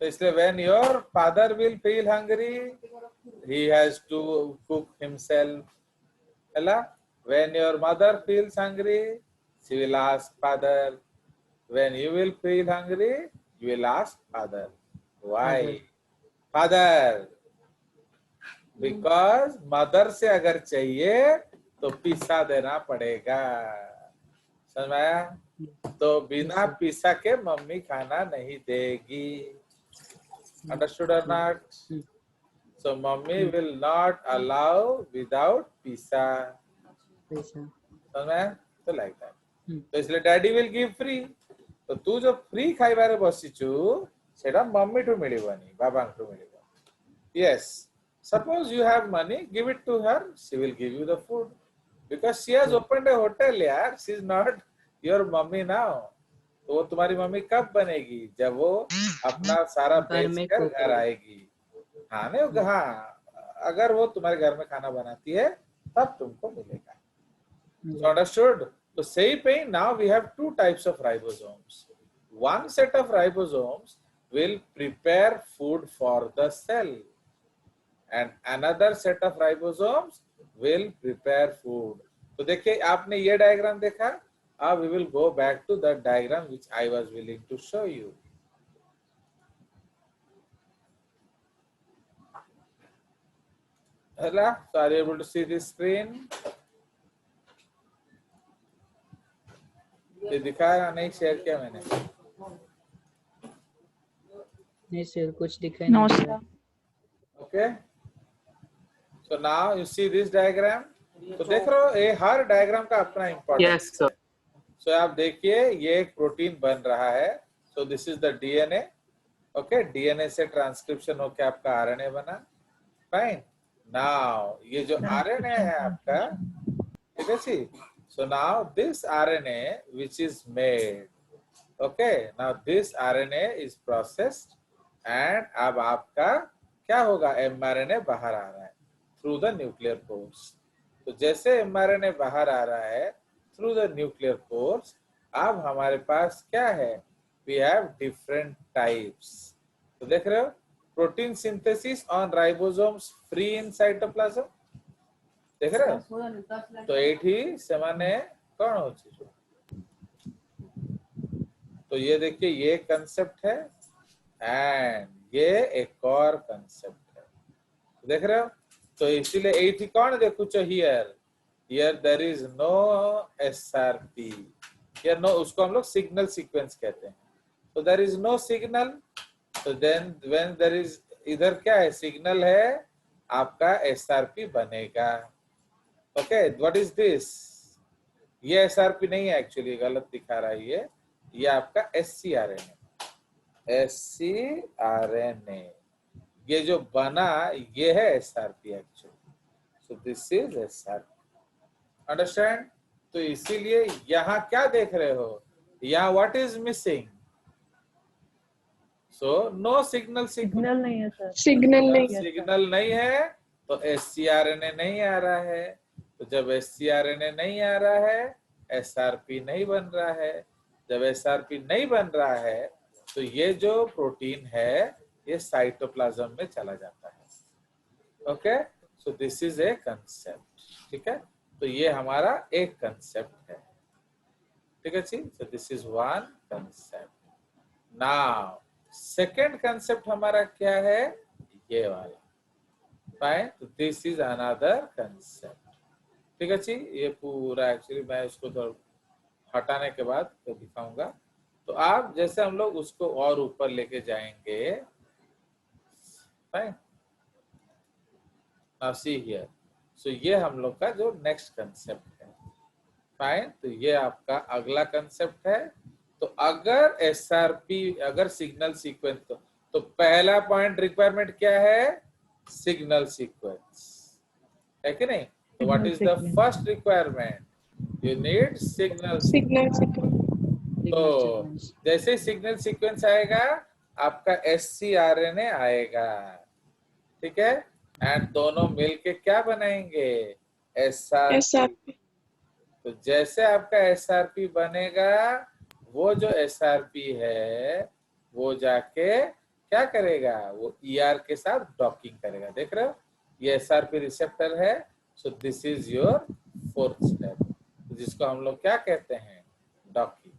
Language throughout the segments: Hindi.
तो इसलिए when your father will feel hungry, he has to cook himself. है when your mother feels hungry, she will ask father. When you will feel hungry, you will ask father. Why? Father. Because mother से अगर चाहिए तो पिसा देना पड़ेगा. समझ में आया? तो बिना पिसा के मम्मी खाना नहीं देगी. Understood or not? So mommy will not allow without pisa. समझ में आया? तो like that. तो इसलिए डैडी विल गिव फ्री. तो तू जो फ्री खाइबारे बसिचु सेटा मम्मी ठू मिलिबनी, बाबा ठू मिलिबनी. Yes. Suppose you have money, give it to her. She will give you the food because she has opened a hotel. यार, she is not your mommy now. तो वो तुम्हारी मम्मी कब बनेगी? जब वो अपना सारा बेचकर घर आएगी. हाँ नहीं, हाँ, अगर वो तुम्हारे घर में खाना बनाती है तब तुमको मिलेगा. So understood? So same way, now we have two types of ribosomes. One set of ribosomes will prepare food for the cell, and another set of ribosomes will prepare food. तो देखिए, आपने ये डायग्राम देखा. Now we will go back to that diagram which I was willing to show you. Hello, so are you able to see this screen? ये दिखाया नहीं, शेयर किया मैंने. नहीं सर, कुछ दिखाई नहीं दे रहा. Okay. So now you see this diagram. तो देख रहे हो, ये हर डायग्राम का अपना इम्पोर्टेंस. Yes, sir. So आप देखिए, ये एक प्रोटीन बन रहा है. So this is the DNA. Okay, DNA से ट्रांसक्रिप्शन होके आपका RNA बना. Fine. Now ये जो RNA है आपका, ठीक है जी. So now this RNA which is made, okay, now this RNA is processed and अब आपका क्या होगा? mRNA बाहर आ रहा है through the nuclear pores. तो जैसे mRNA बाहर आ रहा है through the nuclear pores, अब हमारे पास क्या है? We have different types. तो देख रहे हो, protein synthesis on ribosomes free in cytoplasm. देख रहे हो? तो एठी समाने कौन हो चीज़? तो ये देखिए, ये कंसेप्ट है एंड ये एक और कंसेप्ट है. देख रहे हो? तो इसीलिए एठी कौन देखो चो here there is no SRP. Here no, उसको हम लोग सिग्नल सीक्वेंस कहते हैं. तो देयर इज नो सिग्नल. तो देन व्हेन देयर इज, इधर क्या है? सिग्नल है, आपका SRP बनेगा. Okay, what is this? ये SRP नहीं है, एक्चुअली गलत दिखा रहा है. ये आपका ScRNA. ScRNA ये जो बना ये है SRP actually. So this is SRP. Understand? तो इसीलिए यहाँ क्या देख रहे हो? यहाँ what is missing? So no signal. Signal नहीं है सर. सिग्नल नहीं है तो ScRNA नहीं आ रहा है. तो जब ScRNA नहीं आ रहा है, SRP नहीं बन रहा है. जब SRP नहीं बन रहा है तो ये जो प्रोटीन है ये साइटोप्लाज्म में चला जाता है. Okay, so this is a concept. ठीक है, तो ये हमारा एक कंसेप्ट है. ठीक है जी. So this is one concept. Now second concept हमारा क्या है? ये वाला. फाइन. तो दिस इज अनदर कंसेप्ट. ठीक है जी. ये पूरा एक्चुअली मैं इसको तो हटाने के बाद तो दिखाऊंगा. तो आप जैसे हम लोग उसको और ऊपर लेके जाएंगे. Fine. Now see here. So ये हम लोग का जो नेक्स्ट कंसेप्ट है. फाइन. तो ये आपका अगला कंसेप्ट है. तो अगर SRP, अगर सिग्नल सीक्वेंस, तो पहला पॉइंट रिक्वायरमेंट क्या है? सिग्नल सीक्वेंस है कि नहीं? तो what is the first requirement? You need signal. तो जैसे सिग्नल सीक्वेंस आएगा आपका ScRNA आएगा. ठीक है, एंड दोनों मिलके क्या बनाएंगे? SRP. तो जैसे आपका SRP बनेगा, वो जो SRP है वो जाके क्या करेगा, वो ER के साथ डॉकिंग करेगा। देख रहे हो, ये SRP रिसेप्टर है। सो this is your fourth step, जिसको हम लोग क्या कहते हैं, docking.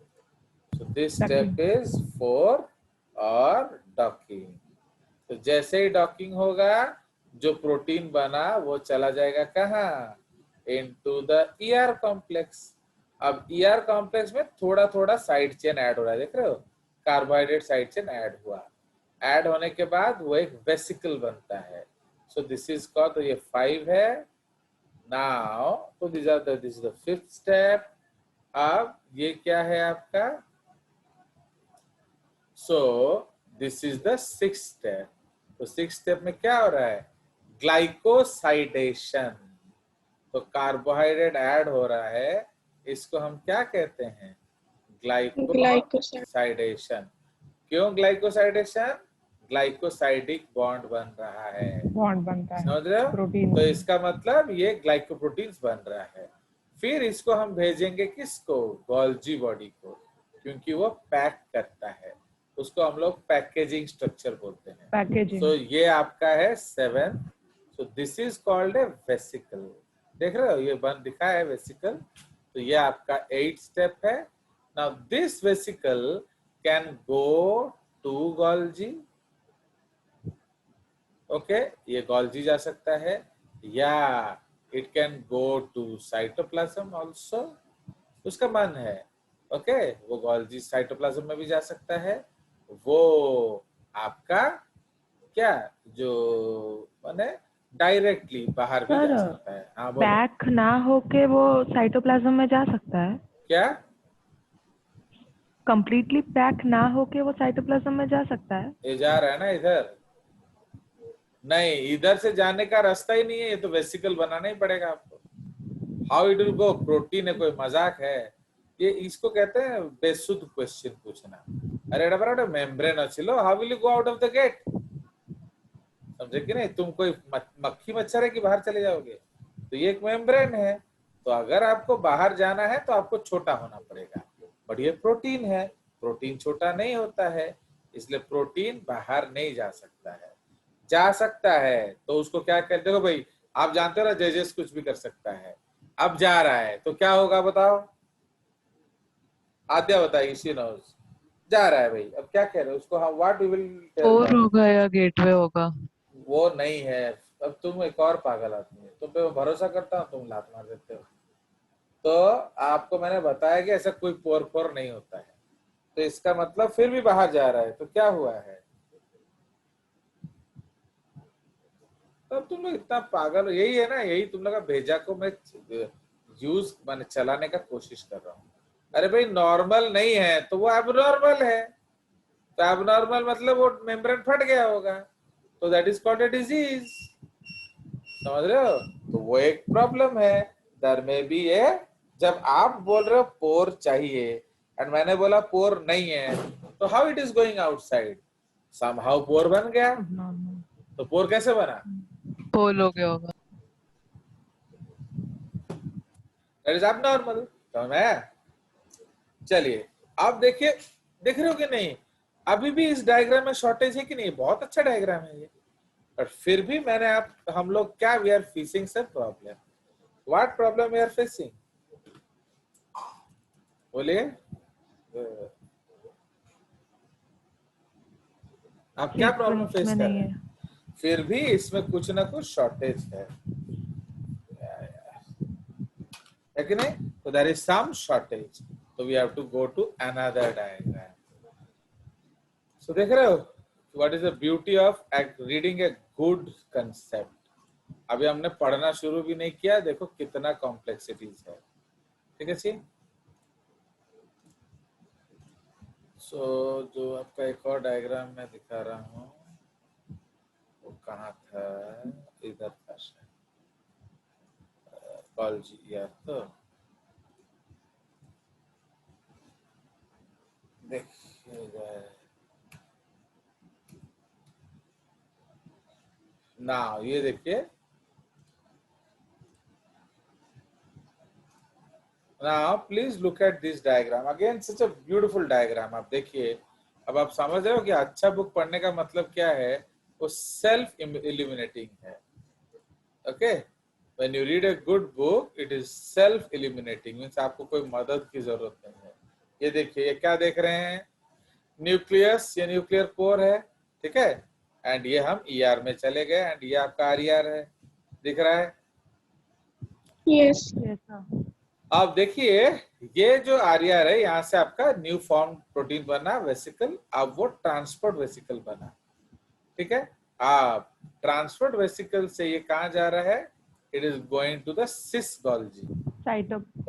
So this step is 4 और डॉकिंग। तो जैसे ही डॉकिंग होगा, जो प्रोटीन बना वो चला जाएगा कहाँ, इनटू द ER कॉम्प्लेक्स। अब ER कॉम्प्लेक्स में थोड़ा थोड़ा साइड चेन ऐड हो रहा है, देख रहे हो, कार्बोहाइड्रेट साइड चेन ऐड हुआ। ऐड होने के बाद वो एक वेसिकल बनता है। सो दिस इज कॉल्ड, तो ये 5 है। नाउ तो this is the 5th step. अब ये क्या है आपका, सो this is the 6th step. तो 6th स्टेप में क्या हो रहा है, ग्लाइकोसाइडेशन। तो कार्बोहाइड्रेट ऐड हो रहा है, इसको हम क्या कहते हैं, ग्लाइकोसाइडेशन। क्यों ग्लाइकोसाइडेशन, ग्लाइकोसाइडिक बॉन्ड बन रहा है, बॉन्ड बनता है समझ रहे हो। प्रोटीन। तो इसका मतलब ये ग्लाइकोप्रोटीन्स बन रहा है। फिर इसको हम भेजेंगे किसको, गोल्जी बॉडी को, क्योंकि वो पैक करता है। उसको हम लोग पैकेजिंग स्ट्रक्चर बोलते हैं। पैकेजिंग। तो ये आपका है 7। सो this is called a vesicle. देख रहे हो, ये बन दिखा है वेसिकल। तो ये आपका 8th स्टेप है। Now this vesicle can go to Golgi. Okay, ये गोल्जी जा सकता है, या it can go to cytoplasm also, उसका मन है। ओके, वो गोल्जी साइटोप्लाज्म में भी जा सकता है। वो आपका क्या, जो माने डायरेक्टली बाहर भी जा सकता है। हाँ बोलो। पैक ना होके वो साइटोप्लाज्म में जा सकता है, क्या, कंप्लीटली पैक ना होके वो साइटोप्लाज्म में जा सकता है। ये जा रहा है ना इधर, नहीं इधर से जाने का रास्ता ही नहीं है, ये तो वेसिकल बनाना ही पड़ेगा आपको। How it will go, protein है, कोई मजाक है ये, इसको कहते हैं बेसुध क्वेश्चन पूछना। अरे डबरा मेम्ब्रेन अच्छिलो, how will you go out of the gate, समझे कि नहीं। तुम कोई मक्खी मच्छर है कि बाहर चले जाओगे, तो ये एक मेम्ब्रेन है। तो अगर आपको बाहर जाना है तो आपको छोटा होना पड़ेगा, बट ये प्रोटीन है, प्रोटीन छोटा नहीं होता है, इसलिए प्रोटीन बाहर नहीं जा सकता है। जा सकता है तो उसको क्या कहते हो भाई, आप जानते हो ना, जजेस कुछ भी कर सकता है। अब जा रहा है तो क्या होगा बताओ, आद्या बताइए, शी नोज। जा रहा है भाई, अब क्या कह रहे हो उसको, हम व्हाट वी विल टेल, और होगा या गेटवे होगा, वो नहीं है। अब तुम एक और पागल आदमी है, तुम पे मैं भरोसा करता हूँ, तुम लात मार देते हो। तो आपको मैंने बताया कि ऐसा कोई पोर फोर नहीं होता है, तो इसका मतलब फिर भी बाहर जा रहा है, तो क्या हुआ है। तब तुम लोग इतना पागल, यही है ना, यही तुम लोग का भेजा को मैं यूज मैंने चलाने का कोशिश कर रहा हूँ। अरे भाई नॉर्मल नहीं है तो वो एबनॉर्मल है, तो एबनॉर्मल मतलब वो मेम्ब्रेन फट गया होगा, तो that is called a disease, समझ रहे हो। तो वो एक प्रॉब्लम है, दर में भी है। जब आप बोल रहे हो पोर चाहिए एंड मैंने बोला पोर नहीं है, तो how it is going outside, somehow pore बन गया। तो पोर कैसे बना, होल हो गया होगा। दैट इज एबनॉर्मल, समझ में आया। चलिए अब देखिए, देख रहे हो कि नहीं, अभी भी इस डायग्राम में शॉर्टेज है कि नहीं, बहुत अच्छा डायग्राम है ये, पर फिर भी मैंने आप हम लोग क्या, we are facing some problem. What problem we are facing, बोलिए आप क्या प्रॉब्लम फेस कर रहे हैं। फिर भी इसमें कुछ ना कुछ शॉर्टेज है कि नहीं, तो देयर इज सम शॉर्टेज, तो we have to go to another diagram. So देख रहे हो, what is the beauty of reading a good concept. अभी हमने पढ़ना शुरू भी नहीं किया, देखो कितना कॉम्प्लेक्सिटीज है, ठीक है जी। सो जो आपका एक और डायग्राम मैं दिखा रहा हूँ, वो कहाँ था, इधर था शायद, कॉलेज या तो देखिएगा ना, ये देखिए now please look at this diagram again, such a beautiful diagram। आप देखिए अब आप समझ रहे हो कि अच्छा बुक पढ़ने का मतलब क्या है? वो सेल्फ इल्यूमिनेटिंग है। Okay, when you read a good book it is self illuminating, means आपको कोई मदद की जरूरत नहीं है। ये देखिए, ये क्या देख रहे हैं? न्यूक्लियस, ये न्यूक्लियर कोर है, ठीक है। एंड ये हम ईआर में चले गए एंड ये आपका आरईआर है, दिख रहा है? Yes yes sir. अब देखिए, ये जो आरईआर है, यहाँ से आपका न्यू फॉर्म प्रोटीन बना वेसिकल, अब वो ट्रांसपोर्ट वेसिकल बना, ठीक है। अब ट्रांसपोर्ट वेसिकल से ये कहाँ जा रहा है? It is going to the cis Golgi.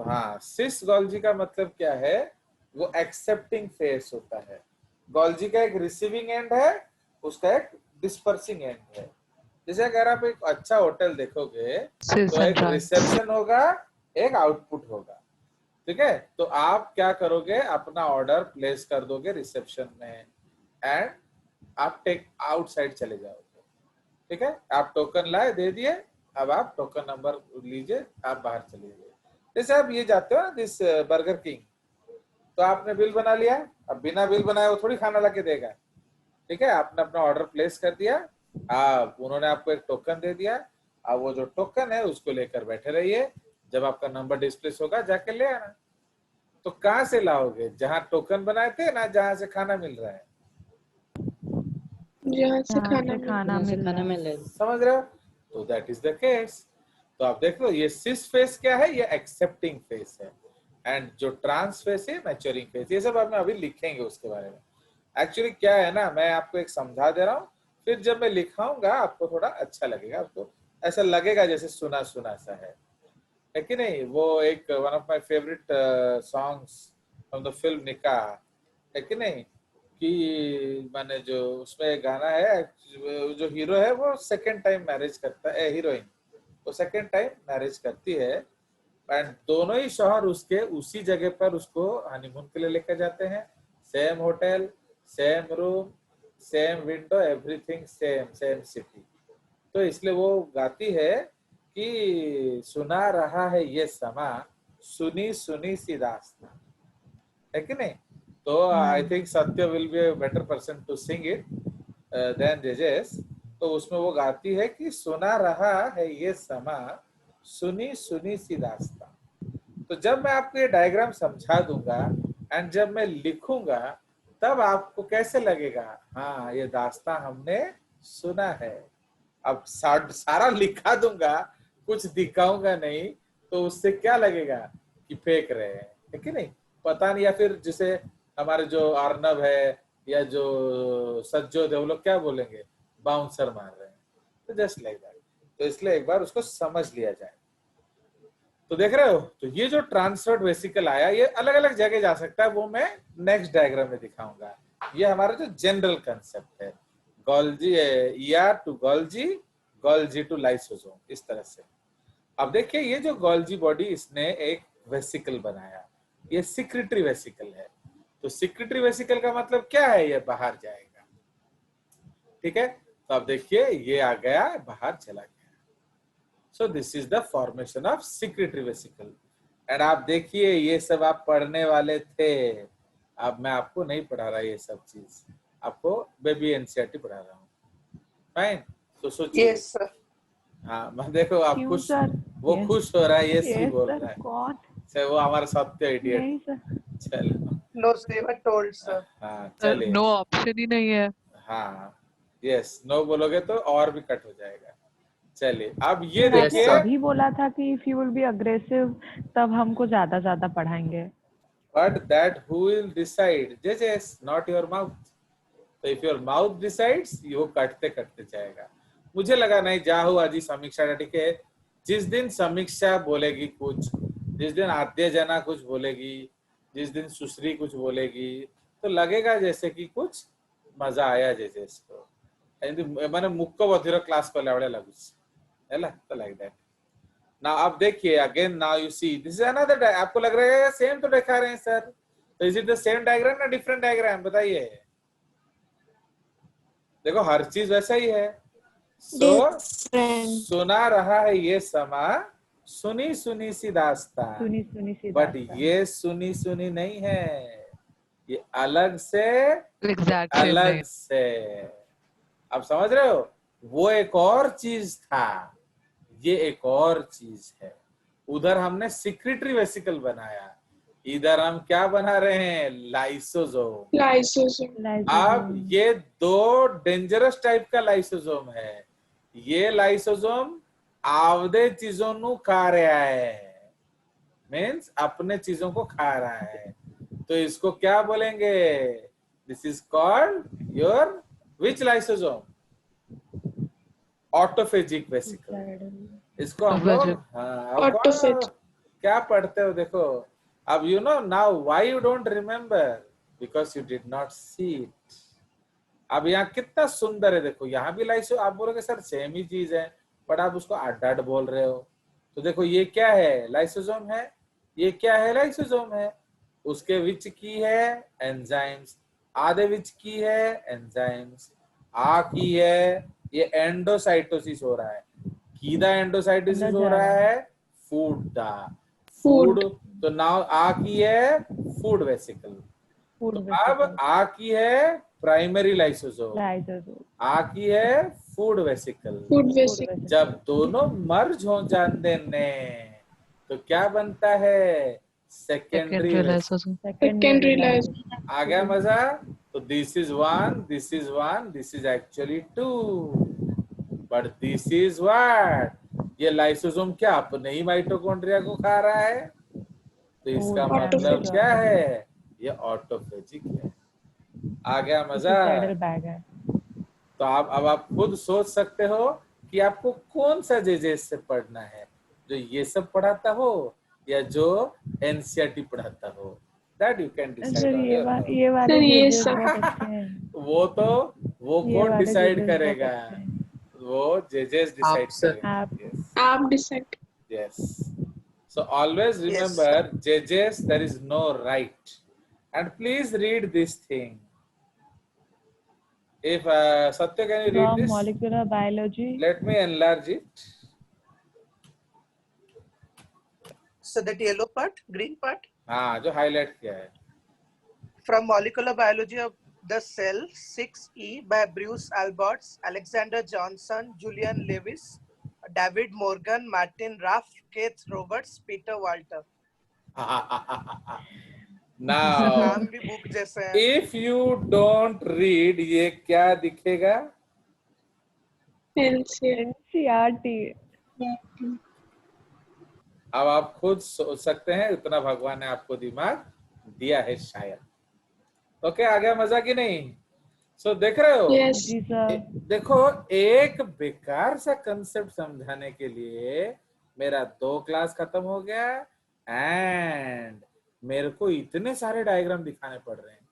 हाँ, सिस गोल्जी का मतलब क्या है? वो एक्सेप्टिंग फेस होता है। गोल्जी का एक रिसीविंग एंड है, उसका एक डिस्पर्सिंग एंड है। जैसे अगर आप एक अच्छा होटल देखोगे तो एक रिसेप्शन होगा, एक आउटपुट होगा, ठीक है। तो आप क्या करोगे? अपना ऑर्डर प्लेस कर दोगे रिसेप्शन में एंड आप टेक आउटसाइड चले जाओगे, ठीक है। आप टोकन लाए, दे दिए, अब आप टोकन नंबर लीजिए, आप बाहर चले गए। जैसे आप ये जाते हो ना दिस बर्गर किंग, तो आपने बिल बना लिया, अब बिना बिल बनाए वो थोड़ी खाना लाके देगा, ठीक है। आपने अपना ऑर्डर प्लेस कर दिया, आप उन्होंने आपको एक टोकन दे दिया, अब वो जो टोकन है उसको लेकर बैठे रहिए, जब आपका नंबर डिस्प्लेस होगा जाके ले आना। तो कहाँ से लाओगे? जहाँ टोकन बनाए थे ना, जहाँ से खाना मिल रहा है, जहाँ से खाना जहाँ से खाना मिल रहा है। समझ रहे हो? तो दैट इज द केस। तो आप देख लो, ये सिस फेस क्या है? ये एक्सेप्टिंग फेस है, एंड जो ट्रांस फेस है मैच्योरिंग फेस। ये सब हम अभी लिखेंगे उसके बारे में। एक्चुअली क्या है ना, मैं आपको एक समझा दे रहा हूँ, फिर जब मैं लिखाऊंगा आपको थोड़ा अच्छा लगेगा, आपको ऐसा लगेगा जैसे सुना सुना सा है कि नहीं? वो एक one of my favourite songs from the film निकाह, है कि नहीं? कि मैंने जो उसमें गाना है, जो हीरो है वो सेकंड टाइम मैरिज करता है, हीरोइन वो सेकंड टाइम मैरिज करती है, एंड दोनों ही शौहर उसके उसी जगह पर उसको हनीमून के लिए लेकर जाते हैं। Same hotel, same room, same window, everything same, same city. तो इसलिए वो गाती है कि सुना रहा है ये समा, सुनी सुनी सी दास्तां, है कि नहीं? तो I think Satya will be a better person to sing it then जेजेस। तो उसमें वो गाती है कि सुना रहा है ये समा, सुनी सुनी सी दास्तां। तो जब मैं आपको ये डायग्राम समझा दूंगा एंड जब मैं लिखूंगा, तब आपको कैसे लगेगा? हाँ, ये दास्तां हमने सुना है। अब सारा लिखा दूंगा, कुछ दिखाऊंगा नहीं, तो उससे क्या लगेगा कि फेंक रहे हैं, है कि नहीं? पता नहीं। या फिर जिसे हमारे जो अर्नब है या जो सज्जोद है, वो लोग क्या बोलेंगे? बाउंसर मार रहे हैं। तो जस्ट लाइक दैट। तो इसलिए एक बार उसको समझ लिया जाए। तो देख रहे हो, तो ये जो ट्रांसफर्ड वेसिकल आया, ये अलग अलग जगह जा सकता है, वो मैं नेक्स्ट डायग्राम में दिखाऊंगा। ये हमारा जो जनरल कंसेप्ट है, Golgi ER to Golgi, Golgi to lysosome, इस तरह से। अब देखिए, ये जो गोल्जी बॉडी, इसने एक वेसिकल बनाया, ये सिक्रेटरी वेसिकल है। तो सिक्रेटरी वेसिकल का मतलब क्या है? ये बाहर जाएगा, ठीक है। तो अब देखिए, ये आ गया, बाहर चला गया। So this is the formation of secretory vesicle. And आप देखिए, ये सब आप पढ़ने वाले थे, अब मैं आपको नहीं पढ़ा रहा ये सब चीज, आपको बेबी एनसीईआरटी पढ़ा रहा हूँ। फाइन, तो सोचिए। Yes sir. हाँ, मैं देखो आप क्यों खुश, सर? वो Yes. खुश हो रहा है, यस ही Yes, बोल sir. रहा है। कौन? सर वो हमारा सत्य इडियट। नहीं सर। चलो, नो नेवर टोल्ड सर। हाँ चलिए। नो ऑप्शन ही नहीं है। हाँ, यस, नो बोलोगे तो और भी कट हो जाएगा। चलिए, अब ये सर, देखिए, आपने अभी बोला था कि if you will be aggressive तब हमको ज्यादा पढ़ाएंगे। but that who will decide? Judges, not your mouth. तो if your mouth decides, वो कटते कटते जाएगा। मुझे लगा नहीं जाहू आजी समीक्षा, ठीक है। जिस दिन समीक्षा बोलेगी कुछ, जिस दिन आद्य जना कुछ बोलेगी, जिस दिन सुश्री कुछ बोलेगी, तो लगेगा जैसे कि कुछ मजा आया जैसे इसको, मैंने मुक्को बधिर क्लास को लावड़े लगुच है ला, तो लाइक दैट। ना आप देखिए again, now you see this is another. आपको लग रहा है सेम तो दिखा रहे हैं सर, तो is it the same diagram ना डिफरेंट डायग्राम? बताइए। देखो हर चीज वैसा ही है। सुना रहा है ये समा, सुनी सुनी सी दास्तां, सुनी सुनी सी बट दास्तां। ये सुनी सुनी नहीं है, ये अलग से, एग्जैक्ट सेम अलग नहीं। से। अब समझ रहे हो, वो एक और चीज था, ये एक और चीज है। उधर हमने सिक्रेटरी वेसिकल बनाया, इधर हम क्या बना रहे हैं, लाइसोसोम। Lysozyme. अब ये दो डेंजरस टाइप का लाइसोसोम है। ये लाइसोसोम आवदे चीजों नु खा रहा है, मीन्स अपने चीजों को खा रहा है, तो इसको क्या बोलेंगे, this is called your which lysosome, autophagic vesicle. इसको हम लोग, हाँ, अब कौन Autophagy. क्या पढ़ते हो देखो, अब you know now why you don't remember, because you did not see it. अब यहाँ कितना सुंदर है, देखो यहाँ भी लाइसो, आप बोलोगे सर सेम ही चीज है, बट आप उसको अड्ड अड्ड बोल रहे हो। तो देखो ये क्या है, लाइसोसोम है, ये क्या है, लाइसोसोम है। उसके विच की है एंजाइम्स, आधे विच की है एंजाइम्स, आ की है ये एंडोसाइटोसिस हो रहा है, कीदा एंडोसाइटोसिस हो रहा है, फूड दा, फूड। तो नाउ आ की है फूड वेसिकल, तो अब आ की है प्राइमरी लाइसोसोम, आ की है फूड वेसिकल। Food vesicle. जब दोनों मर्ज हो जाते ने तो क्या बनता है, secondary secondary lysosome. Secondary lysozyme. आ गया मजा। तो this is one, this is one, this is actually two, but this is what, ये लाइसोसोम क्या अपने ही माइटोकॉन्ड्रिया को खा रहा है, तो इसका मतलब Autophagy. क्या है, ये ऑटोफेजिक है। आ गया मजा। बैग है। तो अब आप खुद सोच सकते हो कि आपको कौन सा जेजेएस से पढ़ना है, जो ये सब पढ़ाता हो या जो एनसीईआरटी पढ़ाता हो, that you can sir decide on your own. ये वाले सर, ये judges सब- बहुत अच्छे हैं। वो ये कौन वाले डिसाइड judges बहुत करेगा, अच्छे हैं। वो जजेस डिसाइड sir. करेंगे। आप यस आप decide. yes, so always Yes, remember judges there is no right, and please read this thing. If Satya, can you read from this? molecular biology. Let me enlarge it. So that yellow part, green part, हाँ, जो हाईलाइट किया है। from Molecular Biology of the Cell 6E by Bruce Alberts, Alexander Johnson, Julian Lewis, David Morgan, Martin Raff, Keith Roberts, Peter Walter. Now, नाम भी बुक जैसे हैं. if you don't read, ये क्या दिखेगा? NCERT. NCERT. अब आप खुद सोच सकते हैं, उतना भगवान ने आपको दिमाग दिया है शायद। ओके, आ गया मजा की नहीं? सो देख रहे हो, Yes. जी सर। देखो एक बेकार सा कंसेप्ट समझाने के लिए मेरा 2 क्लास खत्म हो गया, एंड मेरे को इतने सारे डायग्राम दिखाने पड़ रहे हैं,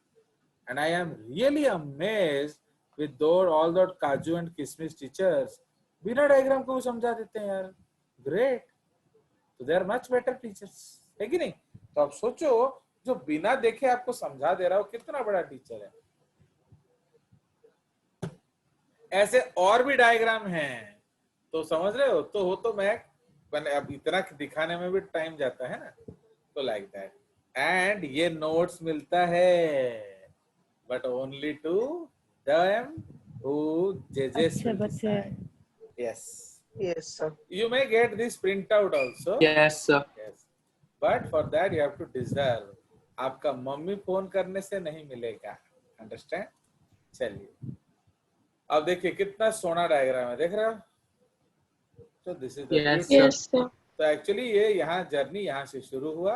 and I am really amazed with all that kaju and kishmish teachers, बिना डायग्राम को भी समझा देते हैं यार, ग्रेट। तो they are much better teachers, है कि नहीं? तो आप सोचो, जो बिना देखे आपको समझा दे रहा हो कितना बड़ा टीचर है। ऐसे और भी डायग्राम हैं, तो समझ रहे हो, तो हो तो मैंने अब इतना दिखाने में भी टाइम जाता है ना, तो लाइक दैट। एंड ये नोट्स मिलता है but only to them who जजेस अच्छे बच्चे। Yes, Yes, sir. you may get this printout also. Yes, sir. Yes, but for that you have to deserve. आपका मम्मी फोन करने से नहीं मिलेगा, अंडरस्टैंड? चलिए, अब देखिए कितना सोना डायग्राम है, देख रहे हो? तो this is Yes, the, Yes, sir. तो एक्चुअली ये यहाँ जर्नी यहाँ से शुरू हुआ,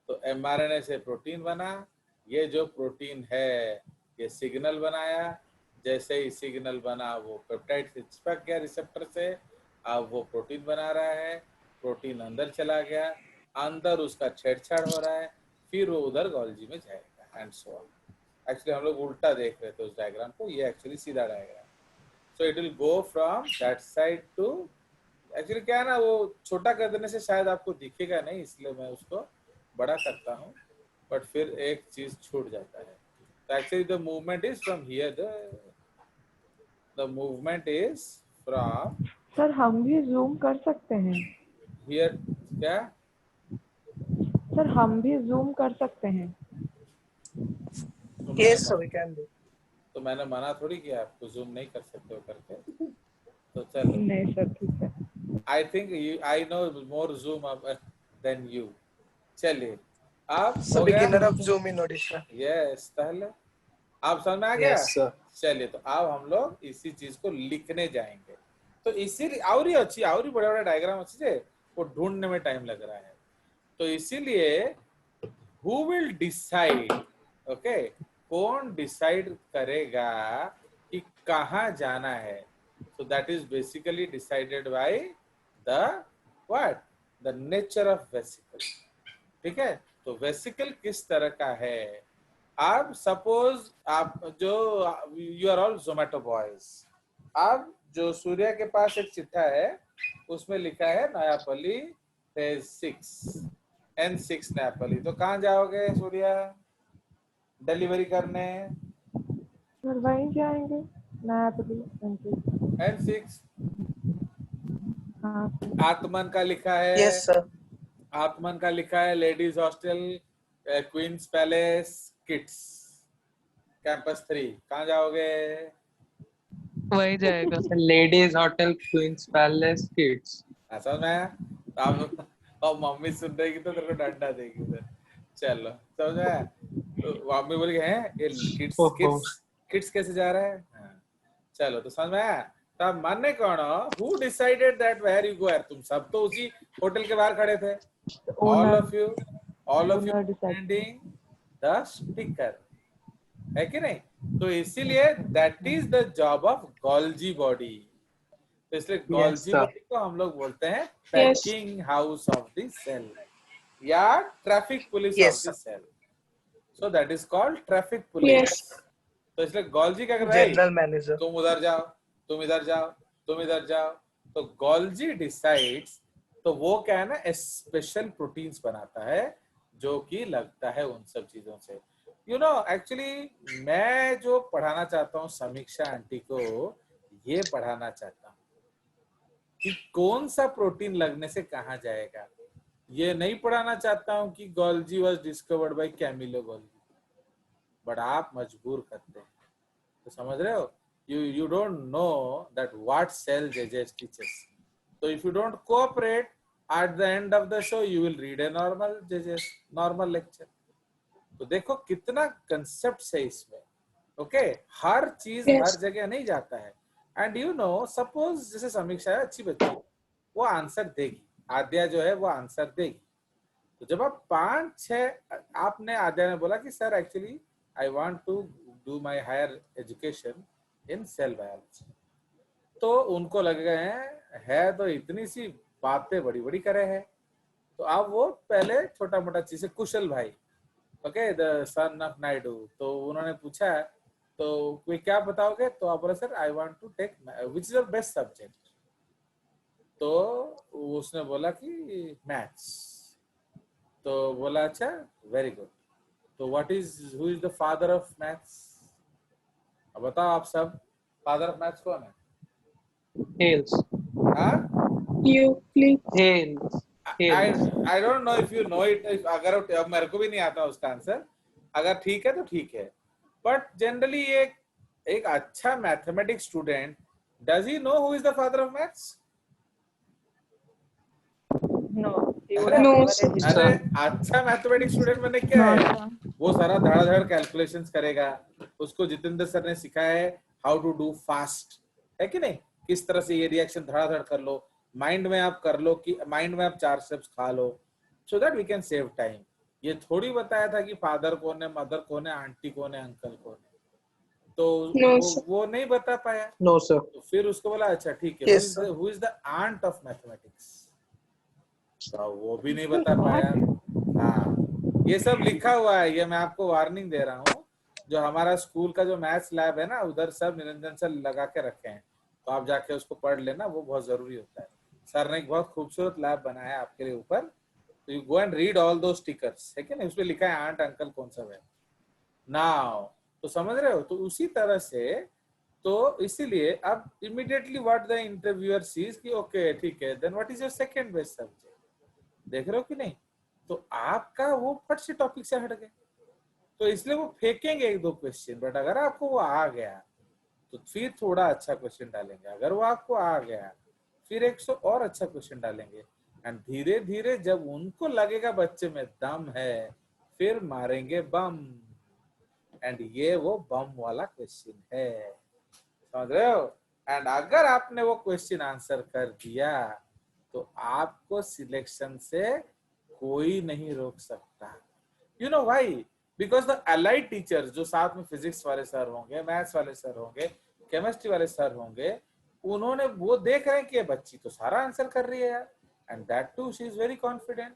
तो mRNA से प्रोटीन बना, ये जो प्रोटीन है ये सिग्नल बनाया, जैसे ही सिग्नल बना वो पेप्टाइड से चिपक गया रिसेप्टर से, अब वो प्रोटीन बना रहा है, प्रोटीन अंदर चला गया, अंदर उसका छेड़छाड़ हो रहा है, फिर वो उधर गोल्जी में जाएगा, एंड सो ऑन। एक्चुअली हम लोग उल्टा देख रहे थे उस डायग्राम को, ये एक्चुअली सीधा diagram. So it will go from that side to, actually क्या है ना, वो छोटा कर देने से शायद आपको दिखेगा नहीं, इसलिए मैं उसको बड़ा करता हूँ, बट फिर एक चीज छूट जाता है। तो actually the movement is from here, the movement is from sir हम भी जूम कर सकते हैं? हियर, क्या? सर हम भी जूम कर सकते हैं? तो Yes, sir, we can do. तो मैंने मना थोड़ी किया आपको जूम नहीं कर सकते हो करके। तो चलो, नहीं सर ठीक है। I think I know more zoom than you. चलिए आप So हो गया? beginner of Zoom in Odisha. Yes, पहले आप समझ में आ गया? Yes, sir. चलिए, तो अब हम लोग इसी चीज को लिखने जाएंगे। तो इसीलिए और ही अच्छी और ही बड़े बड़े डायग्राम अच्छे से वो ढूंढने में टाइम लग रहा है। तो इसीलिए हु विल डिसाइड, ओके, कौन डिसाइड करेगा कि कहाँ जाना है? सो that is basically decided by the what, the nature of vesicle. ठीक है, तो वेसिकल किस तरह का है? आप सपोज आप जो you are all Zomato boys, अब जो सूर्या के पास एक चिट्ठा है उसमें लिखा है नयापल्ली फेज 6 N6 नयापल्ली। तो कहाँ जाओगे सूर्या डिलीवरी करने? सर वहीं जाएंगे नयापल्ली N6। हाँ आत्मन का लिखा है, Yes, sir. आत्मन का लिखा है ladies hostel queens palace kids campus 3। कहाँ जाओगे? वही जाएगा। Ladies hotel queens palace kids. ऐसा में आप और मम्मी सुन रही तो तेरे को डंडा देगी उधर। चलो समझ में? तो मम्मी बोली हैं ये किड्स किड्स किड्स कैसे जा रहा है? हाँ। चलो तो समझ में आया? तब मानने कौन हो? Who decided that where you go? यार तुम सब तो उसी होटल के बाहर खड़े थे। All of you standing the speaker, है कि नहीं? तो इसीलिए that is the job of Golgi body. तो इसलिए गोल्जी बॉडी को हम लोग बोलते हैं packing house of the cell या traffic police of the cell. So that is called traffic police. तो इसलिए गोल्जी क्या कर रहा है? General manager. तुम उधर जाओ, तुम इधर जाओ, तुम इधर जाओ। तो गोल्जी डिसाइड्स। तो वो क्या है ना, स्पेशल प्रोटीन्स बनाता है जो कि लगता है उन सब चीजों से। यू नो एक्चुअली मैं जो पढ़ाना चाहता हूँ समीक्षा आंटी को, ये पढ़ाना चाहता हूँ कि कौन सा प्रोटीन लगने से कहाँ जाएगा। ये नहीं पढ़ाना चाहता हूँ कि Golgi was discovered by Camillo Golgi, but आप मजबूर करते हैं। तो समझ रहे हो? You don't know that what cell JJS teaches. So if you don't cooperate, at the end of the show you will read a normal JJS normal lecture. तो देखो कितना कंसेप्ट है इसमें। ओके, हर चीज हर जगह नहीं जाता है। एंड यू नो सपोज जैसे समीक्षा है अच्छी बच्ची, वो आंसर देगी, आद्या जो है वो आंसर देगी। तो जब आप 5-6 आपने आद्या ने बोला कि sir actually I want to do my higher education in cell biology, तो उनको लग गए है तो इतनी सी बातें बड़ी बड़ी करे है। तो अब वो पहले छोटा मोटा चीज है। कुशल भाई, okay, the son of Naidu, तो उन्होंने पूछा तो कोई क्या बताओगे? तो आप बोला sir I want to take which is your best subject. तो उसने बोला कि मैथ्स। तो बोला अच्छा वेरी गुड, तो what is who is the father of maths? अब बताओ आप सब, फादर ऑफ मैथ्स कौन है? हेल्स। हाँ? हेल्स। I don't know if you know it. अगर अब मेरे को भी नहीं आता उसका आंसर, अगर ठीक है तो ठीक है। बट जनरली एक अच्छा mathematics student, does he know who is the father of maths? No अरे अच्छा मैथमेटिक्स स्टूडेंट मैंने क्या है, वो सारा धड़ाधड़ कैलकुलेशंस करेगा। उसको जितेंद्र सर ने सिखाया है हाउ टू डू फास्ट, है कि नहीं? किस तरह से ये रिएक्शन धड़ाधड़ कर लो, माइंड में आप कर लो कि माइंड में आप 4 स्टेप्स खा लो, so that we can save time. ये थोड़ी बताया था कि फादर कौन है, मदर कौन है, आंटी कौन है, अंकल कौन है। तो वो नहीं बता पाया। No sir. तो फिर उसको बोला अच्छा ठीक है, who is the aunt of mathematics? तो वो भी नहीं बता पाया। हाँ, ये सब लिखा हुआ है, ये मैं आपको वार्निंग दे रहा हूँ। जो हमारा स्कूल का जो मैथ्स लैब है ना, उधर सब निरंजन सर लगा के रखे हैं, तो आप जाके उसको पढ़ लेना, वो बहुत जरूरी होता है। सर ने एक बहुत खूबसूरत लैब बनाया है आपके लिए ऊपर, तो you go and read all दो स्टिकर्स, है क्या नहीं? उसमें लिखा है आंट अंकल कौन सा है नाउ। तो समझ रहे हो? तो उसी तरह से, तो इसीलिए अब immediately what the interviewer says कि ओके ठीक है, then what is your second best subject? देख रहे हो कि नहीं? तो आपका वो फट से टॉपिक से हट गए। तो इसलिए वो फेंकेंगे एक दो क्वेश्चन, बट अगर आपको वो आ गया तो फिर थोड़ा अच्छा क्वेश्चन डालेंगे, अगर वो आपको आ गया फिर 100 और अच्छा क्वेश्चन डालेंगे, एंड धीरे धीरे जब उनको लगेगा बच्चे में दम है फिर मारेंगे बम, एंड ये वो बम वाला क्वेश्चन है, समझ रहे हो। एंड अगर आपने वो क्वेश्चन आंसर कर दिया तो आपको सिलेक्शन से कोई नहीं रोक सकता। You know why? Because the allied teachers जो साथ में फिजिक्स वाले सर होंगे, मैथ्स वाले सर होंगे, केमिस्ट्री वाले सर होंगे, उन्होंने वो देख रहे हैं कि ये बच्ची तो सारा आंसर कर रही है यार, and that too she is very confident,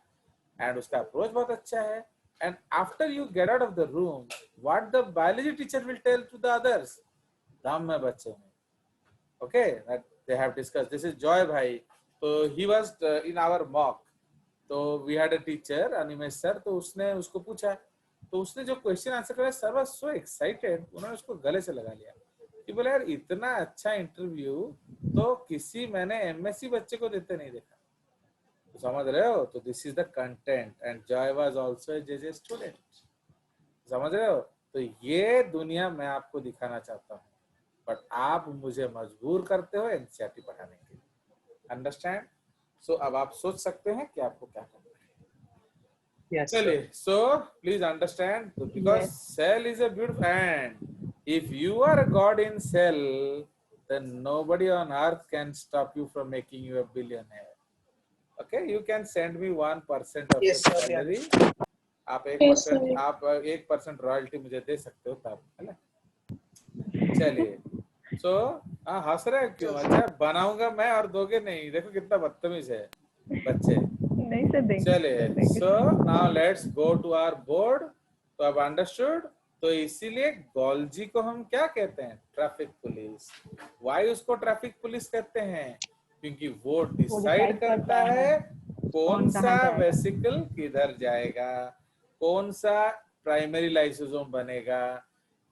and उसका अप्रोच बहुत अच्छा है, and after you get out of the room what the biology teacher will tell to the others, दम है बच्चे में, okay, that they have discussed. This is Joy bhai, so he was in our mock, तो we had a teacher Animesh sir, तो उसने उसको पूछा, तो उसने जो क्वेश्चन आंसर किया सर वाज सो एक्साइटेड, उन्होंने उसको गले से लगा लिया कि बोले यार इतना अच्छा इंटरव्यू तो किसी मैंने एमएससी बच्चे को देते नहीं देखा, तो समझ रहे हो। तो this is the content, and Joy was also a JJ student, समझ रहे हो। तो ये दुनिया मैं आपको दिखाना चाहता हूँ, बट आप मुझे मजबूर करते हो एनसीईआरटी पढ़ाने के लिए, अंडरस्टैंड। सो अब आप सोच सकते हैं कि आपको क्या करना है। Yes, चलिए, sir. So please understand, because cell is a beautiful, and if you are a god in cell then nobody on earth can stop you from making you a billionaire. Okay, you can send me 1% of Yes, your sir, salary. आप Yes, sir. 1% रॉयल्टी मुझे दे सकते हो तब, है ना। चलिए, सो हंस रहे हो क्यों? अच्छा बनाऊंगा मैं और दोगे नहीं, देखो कितना बदतमीज है बच्चे। नहीं सर देंगे, चलिए, सर देंगे। So now let's go to our board. तो अब अंडरस्टूड, तो इसीलिए गॉल्जी को हम क्या कहते हैं? Traffic police. वाई उसको ट्रैफिक पुलिस कहते हैं? क्योंकि वो डिसाइड करता है कौन सा कहाँ जाएगा। वेसिकल किधर जाएगा, कौन सा प्राइमरी लाइसोसोम बनेगा,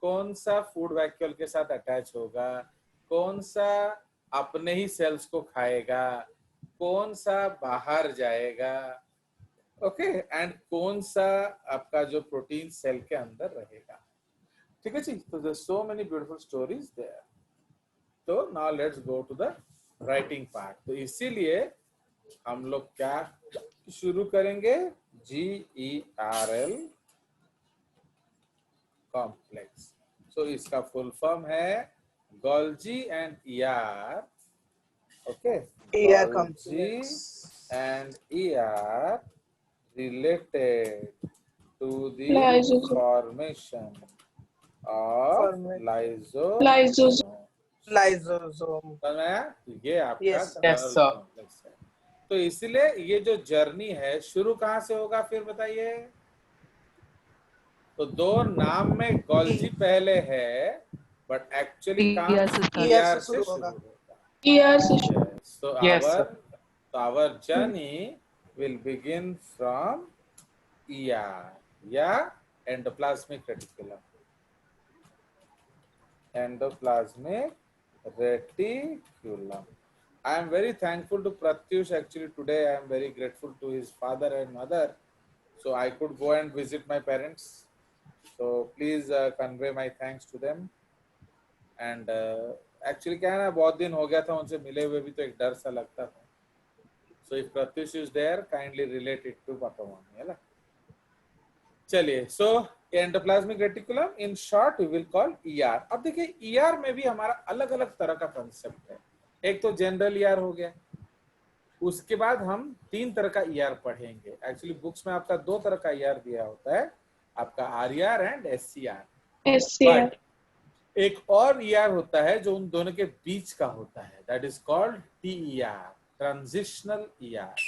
कौन सा फूड वैक्यूल के साथ अटैच होगा, कौन सा अपने ही सेल्स को खाएगा, कौन सा बाहर जाएगा, ओके, एंड कौन सा आपका जो प्रोटीन सेल के अंदर रहेगा। ठीक है जी, तो there so many beautiful stories there. तो now let's go to the writing part. तो इसीलिए हम लोग क्या शुरू करेंगे? GERL complex. सो इसका फुल फॉर्म है Golgi and ER, okay, ER Golgi complex. and ER related to the Lysosome. formation of lysosome। Lysosome. Lysosome. समझ में आया? तो ये आपका Yes, sir. Yes, sir. Complex है। तो इसलिए ये जो जर्नी है शुरू कहाँ से होगा फिर बताइए? तो दो नाम में गोल्जी पहले है, बट एक्चुअली काम ER से start। ER से शुरू होगा। ER से Yes. So Yes, sir. our journey will begin from ER, yeah, endoplasmic reticulum. Endoplasmic reticulum. I am very thankful to Pratyush. Actually, today I am very grateful to his father and mother, so I could go and visit my parents. So please convey my thanks to them. And actually क्या है ना, बहुत दिन हो गया था उनसे मिले हुए भी, तो एक डर सा लगता था। So if Pratyush is there kindly relate it to पापा मम्मी, है ना। चलिए, so endoplasmic reticulum in short we will call ER। अब देखिए ER में भी हमारा अलग अलग तरह का कंसेप्ट है। एक तो जनरल ER हो गया, उसके बाद हम 3 तरह का ER पढ़ेंगे। एक्चुअली बुक्स में आपका 2 तरह का ER दिया होता है, आपका RER एंड SCR। SCR. एक और ER होता है जो उन दोनों के बीच का होता है, that is called TER, transitional ER।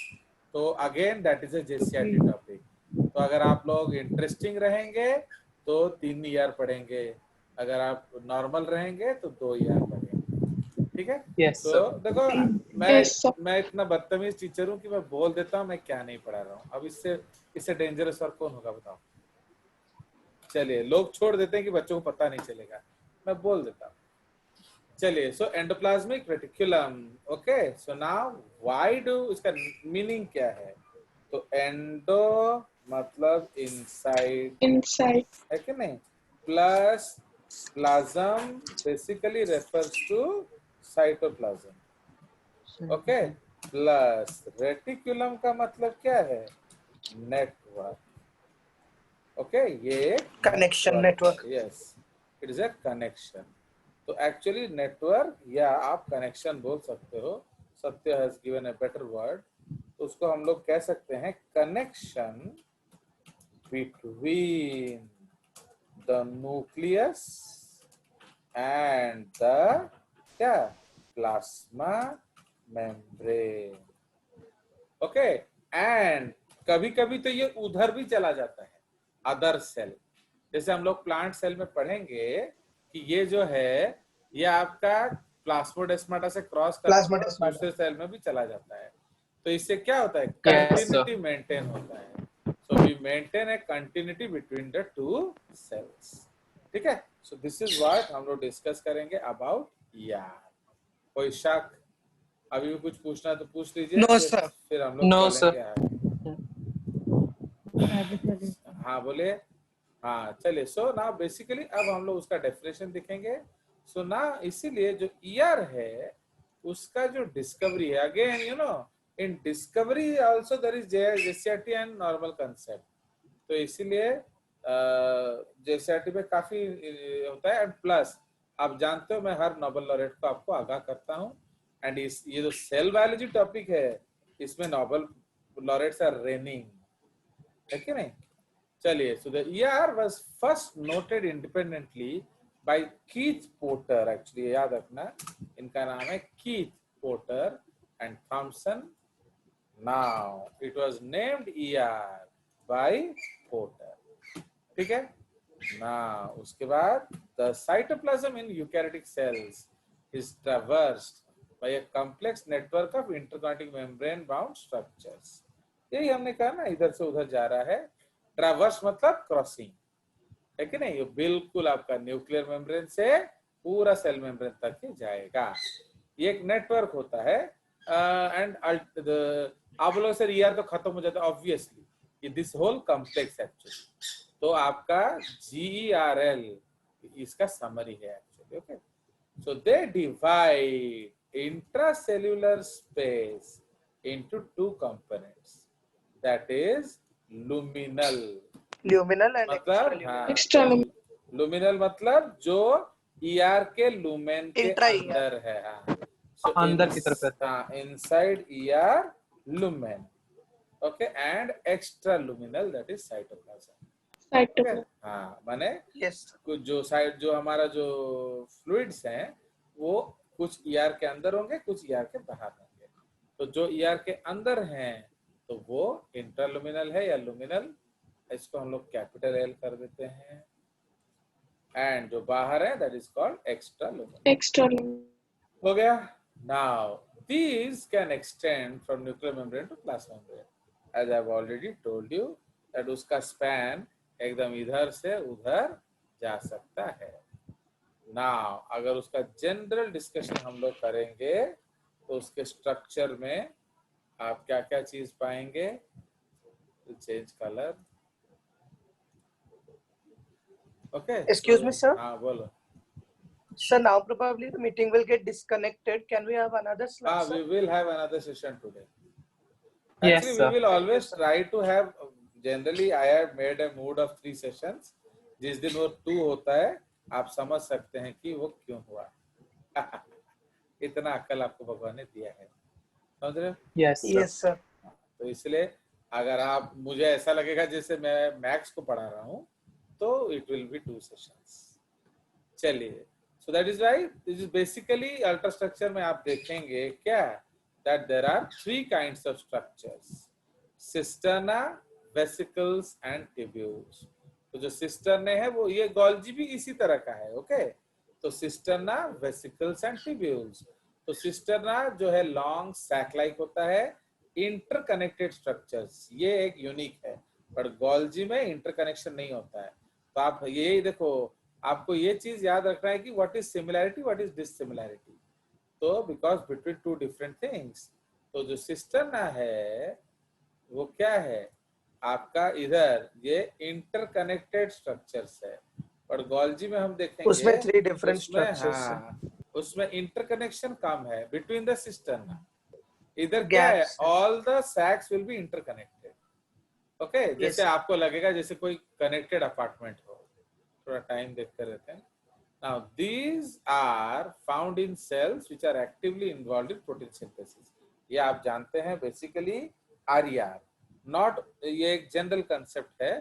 तो again that is a JCRT topic. तो अगर आप लोग इंटरेस्टिंग रहेंगे तो 3 ER पढ़ेंगे, अगर आप नॉर्मल रहेंगे तो 2 ER पढ़ेंगे। ठीक है? Yes, तो sir. देखो Yes, sir. मैं इतना बदतमीज टीचर हूँ कि मैं बोल देता हूँ मैं क्या नहीं पढ़ा रहा हूँ। अब इससे डेंजरस और कौन होगा बताओ? चलिए, लोग छोड़ देते हैं कि बच्चों को पता नहीं चलेगा, मैं बोल देता हूँ। चलिए, so endoplasmic reticulum, okay. So now why do, इसका मीनिंग क्या है? तो एंडो मतलब इनसाइड, inside, है कि नहीं? Plus plasm basically refers to cytoplasm, okay. Plus reticulum का मतलब क्या है? Network, okay. ये Connection network. Yes, it is a connection. तो एक्चुअली नेटवर्क या आप कनेक्शन बोल सकते हो, Satya has given a better word, तो उसको हम लोग कह सकते हैं connection between the nucleus and the क्या, प्लाज्मा मेम्ब्रेन, ओके। एंड कभी कभी तो ये उधर भी चला जाता है, अदर सेल, जैसे हम लोग प्लांट सेल में पढ़ेंगे कि ये जो है ये आपका प्लाज्मोडेस्माटा से क्रॉस करके Plasmodesmata. दूसरे सेल में भी चला जाता है। तो इससे क्या होता है? Yes, sir. कंटिन्यूटी मेंटेन होता है। So we maintain a continuity between the two cells, ठीक है। सो दिस इज व्हाट हम लोग डिस्कस करेंगे अबाउट ईआर। कोई शक? अभी भी कुछ पूछना है तो पूछ लीजिए। No, फिर- sir. फिर हम लोग No, चलेंगे sir. आगे। आगे चलिए। हाँ बोले। हाँ चलिए। सो ना बेसिकली अब हम लोग उसका डेफिनेशन दिखेंगे। सो ना इसीलिए जो ईयर है उसका जो डिस्कवरी है, again you know in discovery also there is JCRT and normal concept. तो इसीलिए जेसीआरटी में काफी होता है। एंड प्लस आप जानते हो मैं हर नोबेल लॉरेट को आपको आगाह करता हूँ। एंड इस ये जो सेल बायोलॉजी टॉपिक है इसमें नोबेल लॉरेट्स आर रेनिंग, है कि नहीं? चलिए। So the ER was first noted independently by Keith Porter. Actually याद रखना इनका नाम है Keith Porter and Thomson. Now it was named ER by Porter, ठीक है ना। उसके बाद the cytoplasm in eukaryotic cells is traversed by a complex network of interconnecting membrane bound structures. यही हमने कहा ना, इधर से उधर जा रहा है। ट्रैवर्स मतलब क्रॉसिंग, है कि नहीं? ये बिल्कुल आपका न्यूक्लियर मेम्ब्रेन से पूरा सेल मेम्ब्रेन तक ही जाएगा। ये एक नेटवर्क होता है। एंड आप लोग सर ईआर तो खत्म हो जाता है obviously, this whole complex actually. तो आपका GERL इसका समरी है actually, okay. So they divide intracellular space into two components, that is luminal Luminal and मतलब extraluminal. हाँ, extraluminal, luminal मतलब जो ER के लुमेन के Intra-ER. अंदर है। हाँ, so अंदर की तरफ रहता है। हाँ, inside ER lumen, okay, and extra luminal that is cytoplasm, okay? cytoplasm, हाँ, माने Yes. कुछ जो साइड जो हमारा जो फ्लूइड्स हैं वो कुछ ER के अंदर होंगे, कुछ ER के बाहर होंगे। तो जो ER के अंदर हैं तो वो इंट्रालुमिनल है या लुमिनल, इसको हम लोग कैपिटल L कर देते हैं। एंड जो बाहर है दैट इज कॉल्ड एक्स्ट्रालुमिनल। extraluminal, हो गया। Now these can extend from nuclear membrane to plasma membrane, as I have already told you that उसका स्पैन एकदम इधर से उधर जा सकता है। नाउ अगर उसका जनरल डिस्कशन हम लोग करेंगे तो उसके स्ट्रक्चर में आप क्या क्या चीज पाएंगे? Change colour, okay. Excuse me, sir. हाँ बोलो। So now probably the meeting will get disconnected. Can we have another slot, Ah, sir? we will have another session today. Yes, Actually, sir. we will always try to have. Generally, I have made a mood of 3 sessions. जिस दिन वो 2 होता है, आप समझ सकते हैं कि वो क्यों हुआ। इतना अक्ल आपको भगवान ने दिया है, समझ रहे हो? Yes, sir. Yes, sir. तो इसलिए अगर आप मुझे ऐसा लगेगा जैसे मैं मैथ्स को पढ़ा रहा हूँ, तो it will be 2 sessions. चलिए। So that is why this is basically ultrastructure में आप देखेंगे क्या that there are 3 kinds of structures: cisterna, vesicles and tubules. तो जो सिस्टर्ने है वो ये गोल्जी भी इसी तरह का है, ओके। तो सिस्टर्ना, वेसिकल्स एंड ट्यूब्यूल्स। तो सिस्टर्ना जो है लॉन्ग सैक लाइक होता है, इंटरकनेक्टेड स्ट्रक्चर्स, ये एक यूनिक है। पर गोल्जी में इंटरकनेक्शन नहीं होता है। तो आप ये देखो, आपको ये चीज याद रखना है कि what is similarity, what is dissimilarity. तो बिकॉज बिटवीन 2 डिफरेंट थिंग्स, तो जो सिस्टर्ना है वो क्या है? आपका इधर ये इंटरकनेक्टेड स्ट्रक्चर्स है, और गोल्जी में हम देखेंगे उसमें 3 डिफरेंट उसमें स्ट्रक्चर्स है। हाँ उसमें इंटरकनेक्शन कम है बिटवीन द सिस्टर्ना। इधर क्या है, Gaps है। All the sacs will be interconnected. Okay, जैसे Yes. आपको लगेगा जैसे कोई कनेक्टेड अपार्टमेंट हो। थोड़ा टाइम देखते रहते हैं। Now these are found in cells which are actively involved in protein synthesis. ये आप जानते हैं बेसिकली RER, नॉट ये एक जनरल कंसेप्ट है।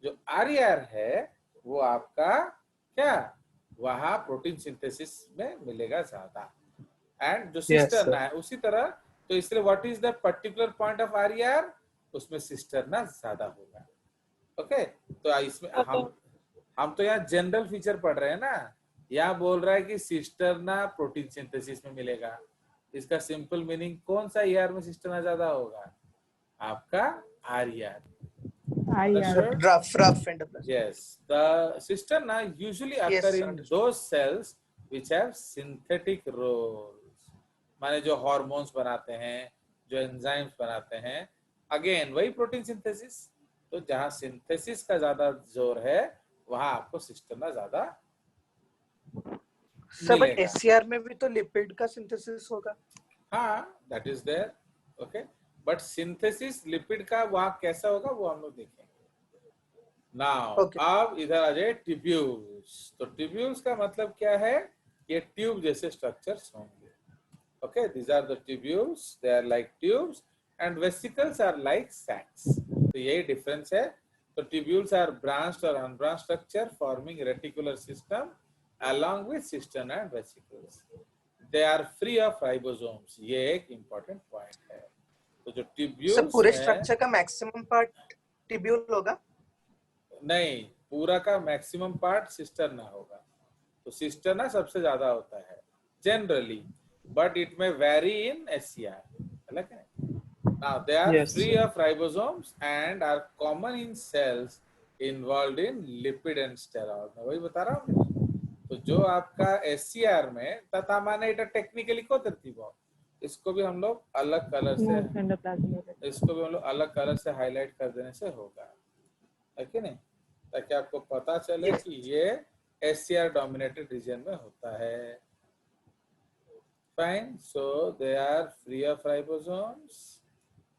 जो RER है वो आपका क्या वहाँ प्रोटीन सिंथेसिस में मिलेगा ज्यादा, एंड जो सिस्टर्ना है उसी तरह। तो इसलिए what is the particular point of RER, उसमें सिस्टर्ना ज्यादा होगा। ओके, तो इसमें हम तो यहाँ जनरल फीचर पढ़ रहे हैं ना, यहाँ बोल रहा है कि सिस्टर्ना प्रोटीन सिंथेसिस में मिलेगा। इसका सिंपल मीनिंग कौन सा ER में सिस्टर्ना ज्यादा होगा, आपका RER। Rough endoplazm. Yes, the cisterna usually Yes, occur in understood. those cells which have synthetic roles, माने जो हार्मोन्स बनाते हैं, जो एंजाइम्स बनाते हैं। अगेन वही प्रोटीन सिंथेसिस, तो जहां सिंथेसिस का ज्यादा जोर है वहां आपको सिस्टर्ना ज्यादा सर बट मिलेगा। SCR में भी तो लिपिड का सिंथेसिस होगा। हाँ, that is there. Okay, but synthesis lipid का वहां कैसा होगा वो हम लोग देखेंगे। Now Okay. अब इधर आ जाए ट्यूब्यूल्स। तो ट्यूब्यूल्स का मतलब क्या है, ये ट्यूब जैसे स्ट्रक्चर्स होंगे। Okay, these are the tubules, they are like tubes, and vesicles are like sacs. तो यही डिफरेंस है। तो tubules are branched or unbranched structure forming reticular system along with cisterna and vesicles. They are free of ribosomes. ये एक important point है। तो जो सर tubules पूरे हैं, स्ट्रक्चर का मैक्सिमम पार्ट ट्यूब्यूल होगा। नहीं, पूरा का मैक्सिमम पार्ट सिस्टर्ना होगा। तो सिस्टर्ना सबसे ज्यादा होता है generally, but it may vary in SCR. Okay? Now they are free of ribosomes and are common in cells involved in lipid and sterol. मैं वही बता रहा हूँ। तो जो आपका SCR में तथा माने इटा टेक्निकली को तरतीब हो, इसको भी हम लोग अलग कलर से हाईलाइट कर देने से होगा, है कि नहीं, ताकि आपको पता चले कि ये SCR डोमिनेटेड रीजन में होता है। Fine. So they are free of ribosomes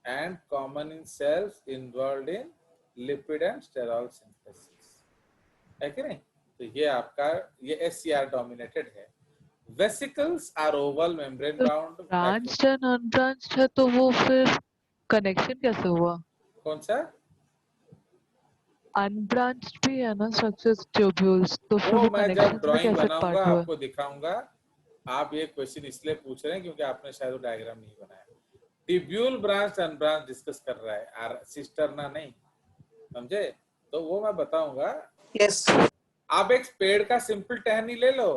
and common in cells involved in lipid and sterol synthesis. है कि नहीं? तो ये आपका ये SCR dominated है। Vesicles are oval membrane bound. Branched and unbranched है तो वो फिर कनेक्शन कैसे हुआ? कौन सा? अनब्रांच्ड भी है ना स्ट्रक्चर्स ट्यूब्यूल्स, तो फिर वो वो मैं कनेक्शन जब में ड्राइंग कैसे बनाऊंगा पार्ट हुआ? आपको दिखाऊंगा। आप ये क्वेश्चन इसलिए पूछ रहे हैं क्योंकि आपने शायद वो डायग्राम नहीं बनाया। ट्यूब्यूल ब्रांच अनब्रांच डिस्कस कर रहा है, सिस्टर्ना नहीं, समझे? तो वो मैं बताऊंगा। यस। आप एक पेड़ का सिंपल टहनी ले लो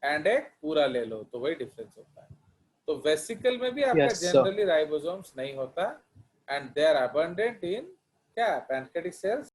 एंड एक पूरा ले लो, तो वही डिफरेंस होता है। तो वेसिकल में भी आपका जनरली राइबोसोम्स नहीं होता, and they are abundant in क्या पैनकेटिक सेल्स